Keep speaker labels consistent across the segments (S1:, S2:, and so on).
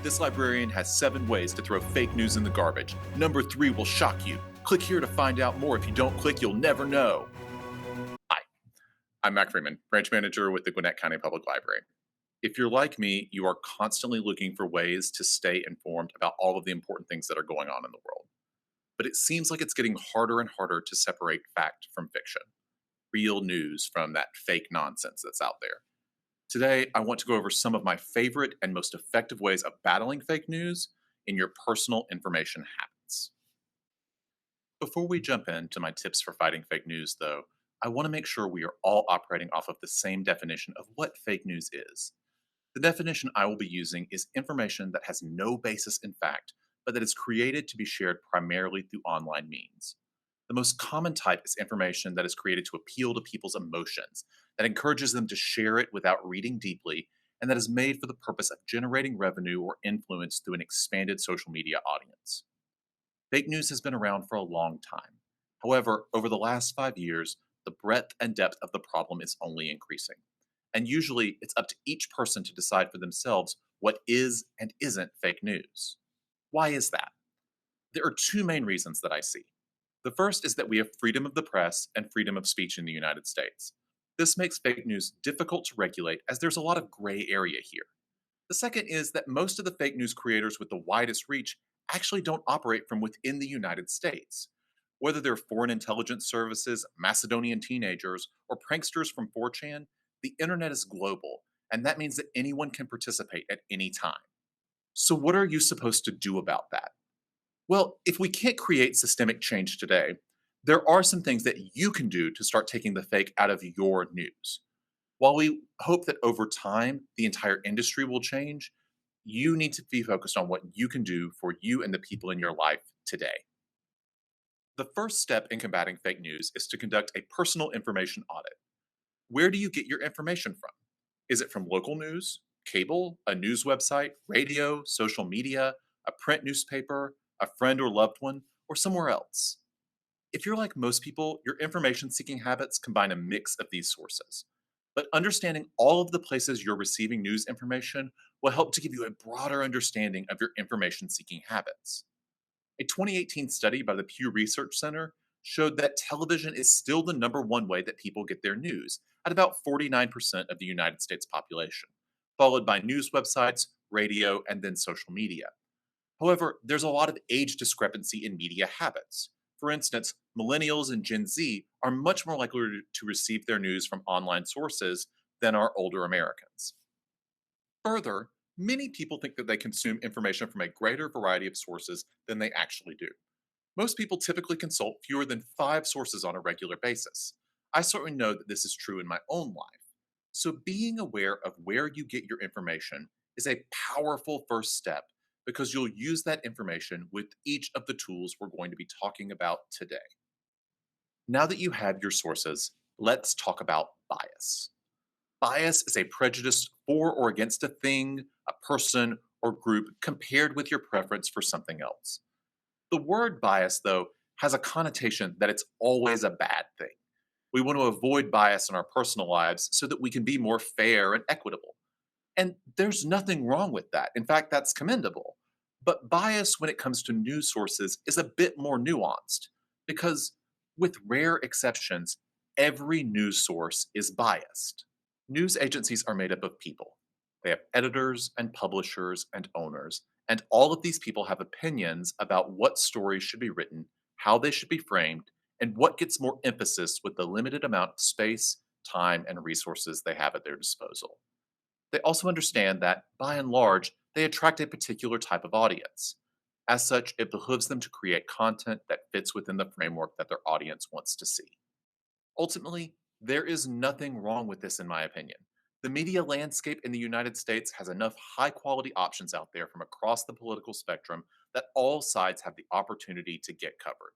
S1: This librarian has 7 ways to throw fake news in the garbage. Number 3 will shock you. Click here to find out more. If you don't click, you'll never know. Hi, I'm Mac Freeman, branch manager with the Gwinnett County Public Library. If you're like me, you are constantly looking for ways to stay informed about all of the important things that are going on in the world. But it seems like it's getting harder and harder to separate fact from fiction, real news from that fake nonsense that's out there. Today, I want to go over some of my favorite and most effective ways of battling fake news in your personal information habits. Before we jump into my tips for fighting fake news, though, I want to make sure we are all operating off of the same definition of what fake news is. The definition I will be using is information that has no basis in fact, but that is created to be shared primarily through online means. The most common type is information that is created to appeal to people's emotions, that encourages them to share it without reading deeply, and that is made for the purpose of generating revenue or influence through an expanded social media audience. Fake news has been around for a long time. However, over the last 5 years, the breadth and depth of the problem is only increasing. And usually, it's up to each person to decide for themselves what is and isn't fake news. Why is that? There are two main reasons that I see. The first is that we have freedom of the press and freedom of speech in the United States. This makes fake news difficult to regulate as there's a lot of gray area here. The second is that most of the fake news creators with the widest reach actually don't operate from within the United States. Whether they're foreign intelligence services, Macedonian teenagers, or pranksters from 4chan, the internet is global, and that means that anyone can participate at any time. So, what are you supposed to do about that? Well, if we can't create systemic change today, there are some things that you can do to start taking the fake out of your news. While we hope that over time the entire industry will change, you need to be focused on what you can do for you and the people in your life today. The first step in combating fake news is to conduct a personal information audit. Where do you get your information from? Is it from local news, cable, a news website, radio, social media, a print newspaper, a friend or loved one, or somewhere else? If you're like most people, your information seeking habits combine a mix of these sources. But understanding all of the places you're receiving news information will help to give you a broader understanding of your information seeking habits. A 2018 study by the Pew Research Center showed that television is still the number one way that people get their news, at about 49% of the United States population, followed by news websites, radio, and then social media. However, there's a lot of age discrepancy in media habits. For instance, millennials and Gen Z are much more likely to receive their news from online sources than are older Americans. Further, many people think that they consume information from a greater variety of sources than they actually do. Most people typically consult fewer than 5 sources on a regular basis. I certainly know that this is true in my own life. So, being aware of where you get your information is a powerful first step because you'll use that information with each of the tools we're going to be talking about today. Now that you have your sources, let's talk about bias. Bias is a prejudice for or against a thing, a person, or group compared with your preference for something else. The word bias, though, has a connotation that it's always a bad thing. We want to avoid bias in our personal lives so that we can be more fair and equitable. And there's nothing wrong with that. In fact, that's commendable. But bias when it comes to news sources is a bit more nuanced because, with rare exceptions, every news source is biased. News agencies are made up of people. They have editors and publishers and owners, and all of these people have opinions about what stories should be written, how they should be framed, and what gets more emphasis with the limited amount of space, time, and resources they have at their disposal. They also understand that, by and large, they attract a particular type of audience. As such, it behooves them to create content that fits within the framework that their audience wants to see. Ultimately, there is nothing wrong with this, in my opinion. The media landscape in the United States has enough high quality options out there from across the political spectrum that all sides have the opportunity to get covered.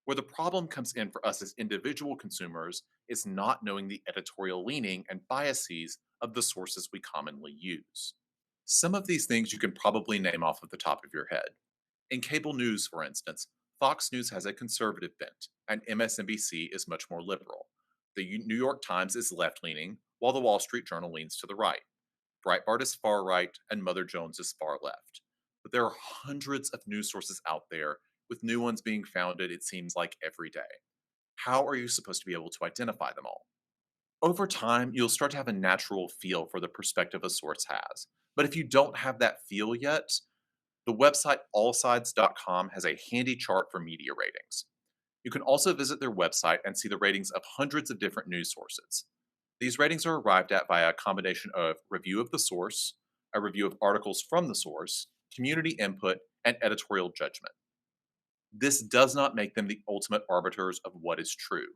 S1: Where the problem comes in for us as individual consumers is not knowing the editorial leaning and biases of the sources we commonly use. Some of these things you can probably name off of the top of your head. In cable news, for instance, Fox News has a conservative bent, and MSNBC is much more liberal. The New York Times is left leaning, while the Wall Street Journal leans to the right. Breitbart is far right, and Mother Jones is far left. But there are hundreds of news sources out there, with new ones being founded, it seems like, every day. How are you supposed to be able to identify them all? Over time, you'll start to have a natural feel for the perspective a source has. But if you don't have that feel yet, the website allsides.com has a handy chart for media ratings. You can also visit their website and see the ratings of hundreds of different news sources. These ratings are arrived at via a combination of review of the source, a review of articles from the source, community input, and editorial judgment. This does not make them the ultimate arbiters of what is true,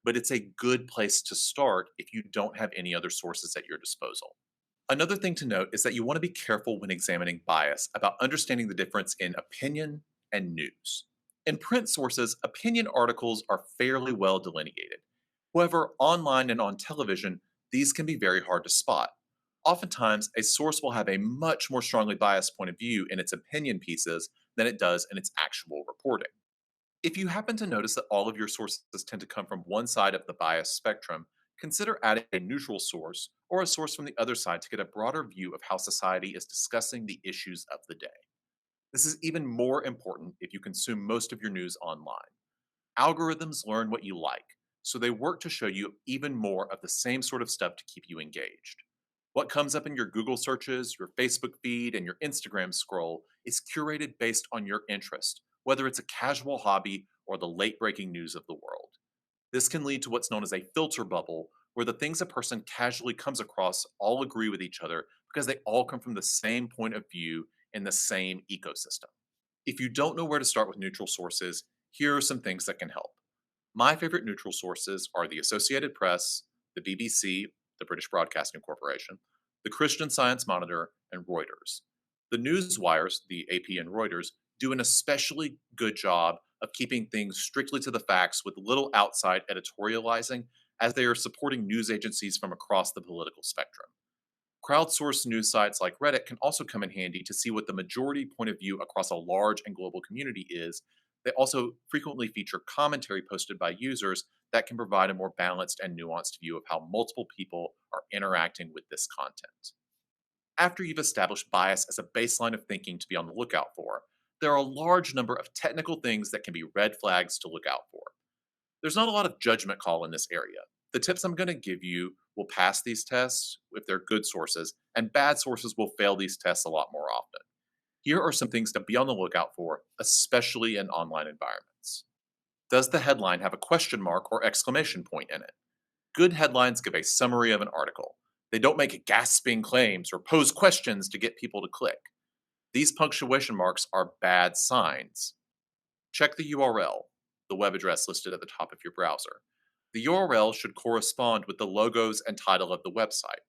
S1: but it's a good place to start if you don't have any other sources at your disposal. Another thing to note is that you want to be careful when examining bias about understanding the difference in opinion and news. In print sources, opinion articles are fairly well delineated. However, online and on television, these can be very hard to spot. Oftentimes, a source will have a much more strongly biased point of view in its opinion pieces than it does in its actual reporting. If you happen to notice that all of your sources tend to come from one side of the bias spectrum, consider adding a neutral source or a source from the other side to get a broader view of how society is discussing the issues of the day. This is even more important if you consume most of your news online. Algorithms learn what you like, so they work to show you even more of the same sort of stuff to keep you engaged. What comes up in your Google searches, your Facebook feed, and your Instagram scroll is curated based on your interest, whether it's a casual hobby or the late breaking news of the world. This can lead to what's known as a filter bubble, where the things a person casually comes across all agree with each other because they all come from the same point of view in the same ecosystem. If you don't know where to start with neutral sources, here are some things that can help. My favorite neutral sources are the Associated Press, the BBC, the British Broadcasting Corporation, the Christian Science Monitor, and Reuters. The news wires, the AP and Reuters, do an especially good job of keeping things strictly to the facts with little outside editorializing, as they are supporting news agencies from across the political spectrum. Crowdsourced news sites like Reddit can also come in handy to see what the majority point of view across a large and global community is. They also frequently feature commentary posted by users that can provide a more balanced and nuanced view of how multiple people are interacting with this content. After you've established bias as a baseline of thinking to be on the lookout for, there are a large number of technical things that can be red flags to look out for. There's not a lot of judgment call in this area. The tips I'm going to give you will pass these tests if they're good sources, and bad sources will fail these tests a lot more often. Here are some things to be on the lookout for, especially in online environments. Does the headline have a question mark or exclamation point in it? Good headlines give a summary of an article. They don't make gasping claims or pose questions to get people to click. These punctuation marks are bad signs. Check the URL, the web address listed at the top of your browser. The URL should correspond with the logos and title of the website.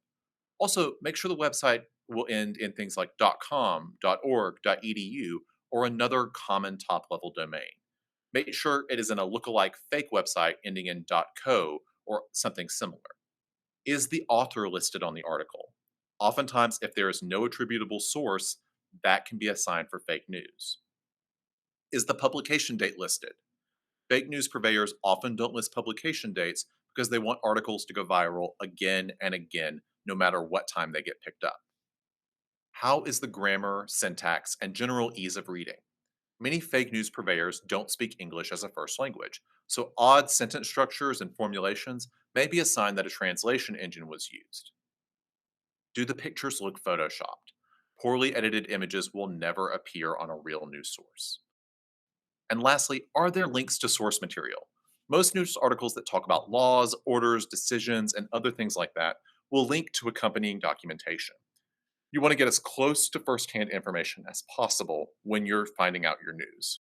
S1: Also, make sure the website will end in things like .com, .org, .edu, or another common top-level domain. Make sure it is in a lookalike fake website ending in .co or something similar. Is the author listed on the article? Oftentimes, if there is no attributable source, that can be a sign for fake news. Is the publication date listed? Fake news purveyors often don't list publication dates because they want articles to go viral again and again, no matter what time they get picked up. How is the grammar, syntax, and general ease of reading? Many fake news purveyors don't speak English as a first language, so odd sentence structures and formulations may be a sign that a translation engine was used. Do the pictures look photoshopped? Poorly edited images will never appear on a real news source. And lastly, are there links to source material? Most news articles that talk about laws, orders, decisions, and other things like that will link to accompanying documentation. You want to get as close to firsthand information as possible when you're finding out your news.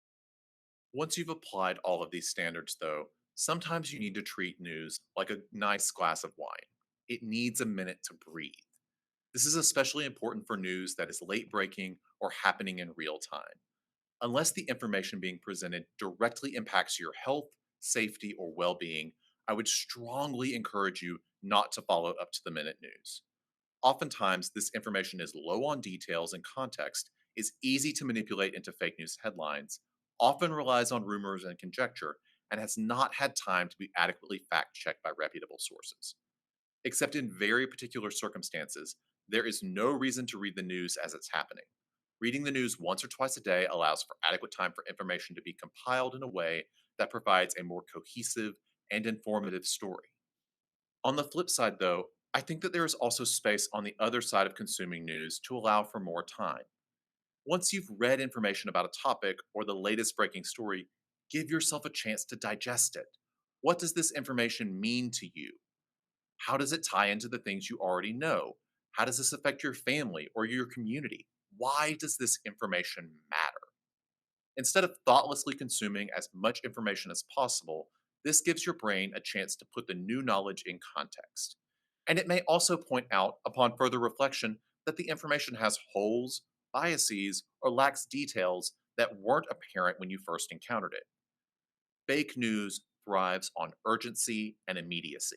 S1: Once you've applied all of these standards, though, sometimes you need to treat news like a nice glass of wine. It needs a minute to breathe. This is especially important for news that is late breaking or happening in real time. Unless the information being presented directly impacts your health, safety, or well being, I would strongly encourage you not to follow up to the minute news. Oftentimes, this information is low on details and context, is easy to manipulate into fake news headlines, often relies on rumors and conjecture, and has not had time to be adequately fact checked by reputable sources. Except in very particular circumstances, There is no reason to read the news as it's happening. Reading the news once or twice a day allows for adequate time for information to be compiled in a way that provides a more cohesive and informative story. On the flip side, though, I think that there is also space on the other side of consuming news to allow for more time. Once you've read information about a topic or the latest breaking story, give yourself a chance to digest it. What does this information mean to you? How does it tie into the things you already know? How does this affect your family or your community? Why does this information matter? Instead of thoughtlessly consuming as much information as possible, this gives your brain a chance to put the new knowledge in context. And it may also point out, upon further reflection, that the information has holes, biases, or lacks details that weren't apparent when you first encountered it. Fake news thrives on urgency and immediacy.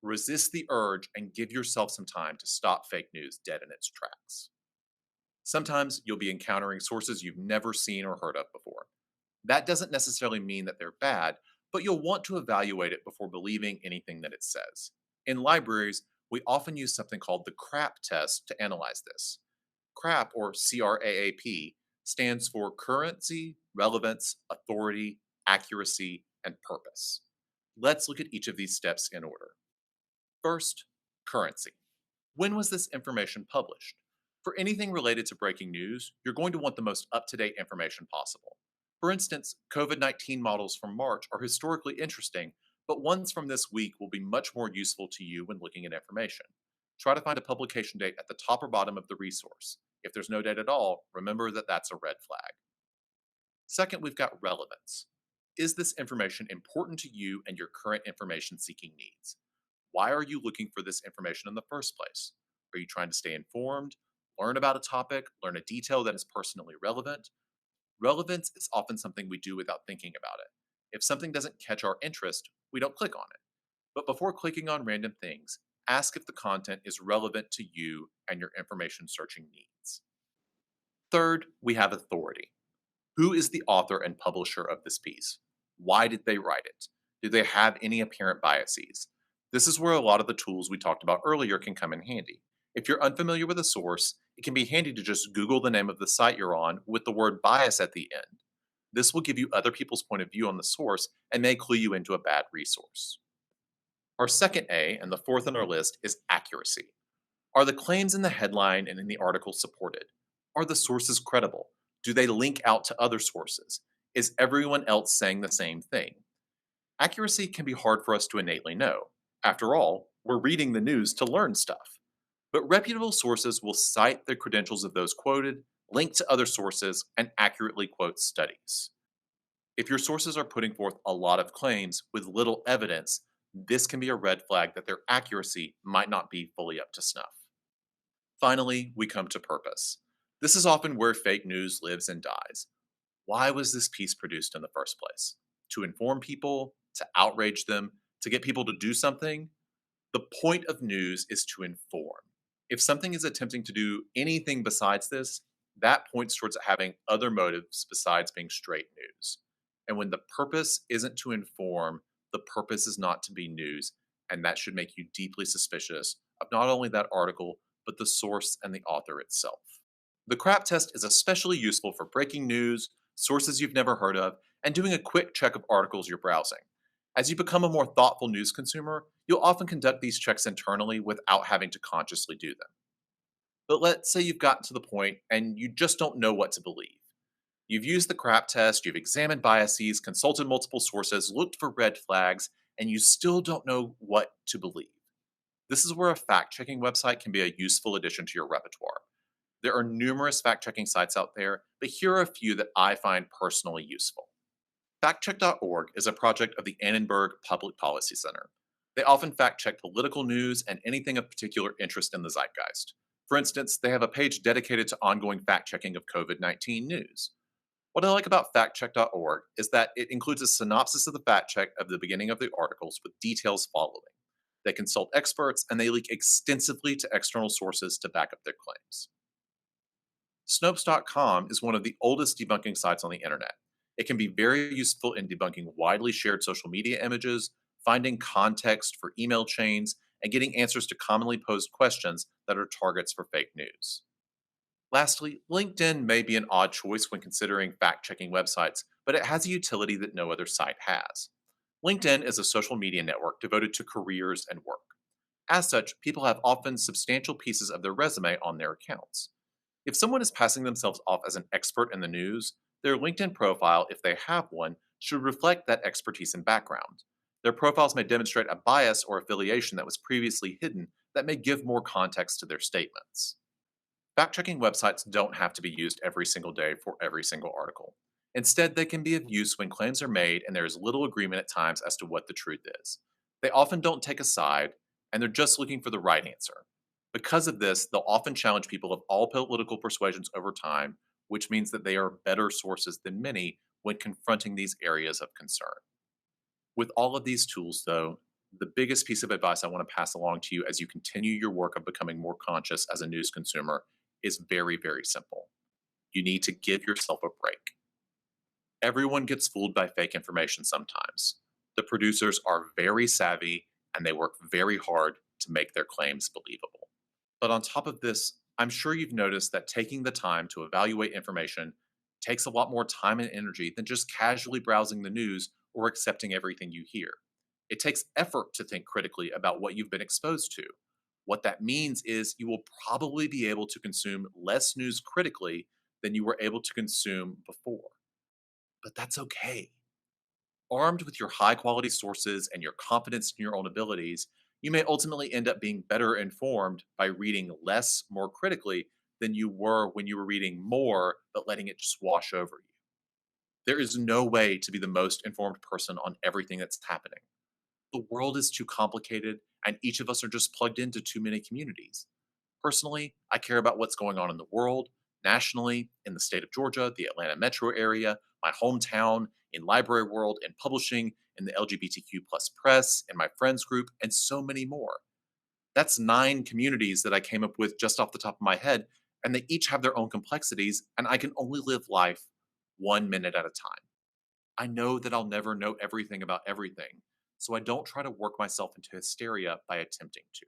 S1: Resist the urge and give yourself some time to stop fake news dead in its tracks. Sometimes you'll be encountering sources you've never seen or heard of before. That doesn't necessarily mean that they're bad, but you'll want to evaluate it before believing anything that it says. In libraries, we often use something called the CRAP test to analyze this. CRAP, or CRAAP, stands for currency, relevance, authority, accuracy, and purpose. Let's look at each of these steps in order. First, currency. When was this information published? For anything related to breaking news, you're going to want the most up to date information possible. For instance, COVID-19 models from March are historically interesting, but ones from this week will be much more useful to you when looking at information. Try to find a publication date at the top or bottom of the resource. If there's no date at all, remember that that's a red flag. Second, we've got relevance. Is this information important to you and your current information seeking needs? Why are you looking for this information in the first place? Are you trying to stay informed, learn about a topic, learn a detail that is personally relevant? Relevance is often something we do without thinking about it. If something doesn't catch our interest, we don't click on it. But before clicking on random things, ask if the content is relevant to you and your information searching needs. Third, we have authority. Who is the author and publisher of this piece? Why did they write it? Do they have any apparent biases? This is where a lot of the tools we talked about earlier can come in handy. If you're unfamiliar with a source, it can be handy to just Google the name of the site you're on with the word bias at the end. This will give you other people's point of view on the source and may clue you into a bad resource. Our second A, and the fourth on our list, is accuracy. Are the claims in the headline and in the article supported? Are the sources credible? Do they link out to other sources? Is everyone else saying the same thing? Accuracy can be hard for us to innately know. After all, we're reading the news to learn stuff. But reputable sources will cite the credentials of those quoted, link to other sources, and accurately quote studies. If your sources are putting forth a lot of claims with little evidence, this can be a red flag that their accuracy might not be fully up to snuff. Finally, we come to purpose. This is often where fake news lives and dies. Why was this piece produced in the first place? To inform people, to outrage them, to get people to do something? The point of news is to inform. If something is attempting to do anything besides this, that points towards it having other motives besides being straight news. And when the purpose isn't to inform, the purpose is not to be news, and that should make you deeply suspicious of not only that article, but the source and the author itself. The CRAP test is especially useful for breaking news, sources you've never heard of, and doing a quick check of articles you're browsing. As you become a more thoughtful news consumer, you'll often conduct these checks internally without having to consciously do them. But let's say you've gotten to the point and you just don't know what to believe. You've used the CRAP test, you've examined biases, consulted multiple sources, looked for red flags, and you still don't know what to believe. This is where a fact checking website can be a useful addition to your repertoire. There are numerous fact checking sites out there, but here are a few that I find personally useful. Factcheck.org is a project of the Annenberg Public Policy Center. They often fact check political news and anything of particular interest in the zeitgeist. For instance, they have a page dedicated to ongoing fact checking of COVID-19 news. What I like about factcheck.org is that it includes a synopsis of the fact check of the beginning of the articles with details following. They consult experts and they leak extensively to external sources to back up their claims. Snopes.com is one of the oldest debunking sites on the internet. It can be very useful in debunking widely shared social media images, finding context for email chains, and getting answers to commonly posed questions that are targets for fake news. Lastly, LinkedIn may be an odd choice when considering fact checking websites, but it has a utility that no other site has. LinkedIn is a social media network devoted to careers and work. As such, people have often substantial pieces of their resume on their accounts. If someone is passing themselves off as an expert in the news, their LinkedIn profile, if they have one, should reflect that expertise and background. Their profiles may demonstrate a bias or affiliation that was previously hidden that may give more context to their statements. Fact checking websites don't have to be used every single day for every single article. Instead, they can be of use when claims are made and there is little agreement at times as to what the truth is. They often don't take a side, and they're just looking for the right answer. Because of this, they'll often challenge people of all political persuasions over time, which means that they are better sources than many when confronting these areas of concern. With all of these tools, though, the biggest piece of advice I want to pass along to you as you continue your work of becoming more conscious as a news consumer is very, very simple. You need to give yourself a break. Everyone gets fooled by fake information sometimes. The producers are very savvy and they work very hard to make their claims believable. But on top of this, I'm sure you've noticed that taking the time to evaluate information takes a lot more time and energy than just casually browsing the news or accepting everything you hear. It takes effort to think critically about what you've been exposed to. What that means is you will probably be able to consume less news critically than you were able to consume before. But that's okay. Armed with your high quality sources and your confidence in your own abilities, you may ultimately end up being better informed by reading less more critically than you were when you were reading more but letting it just wash over you. There is no way to be the most informed person on everything that's happening. The world is too complicated, and each of us are just plugged into too many communities. Personally, I care about what's going on in the world, nationally, in the state of Georgia, the Atlanta metro area, my hometown, in library world, in publishing, in the LGBTQ plus press, in my friends group, and so many more. That's 9 communities that I came up with just off the top of my head, and they each have their own complexities, and I can only live life 1 minute at a time. I know that I'll never know everything about everything, so I don't try to work myself into hysteria by attempting to.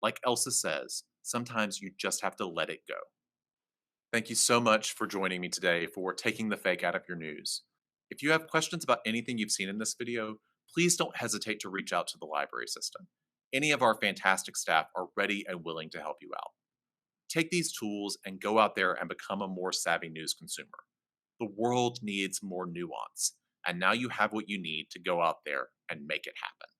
S1: Like Elsa says, sometimes you just have to let it go. Thank you so much for joining me today for taking the fake out of your news. If you have questions about anything you've seen in this video, please don't hesitate to reach out to the library system. Any of our fantastic staff are ready and willing to help you out. Take these tools and go out there and become a more savvy news consumer. The world needs more nuance, and now you have what you need to go out there and make it happen.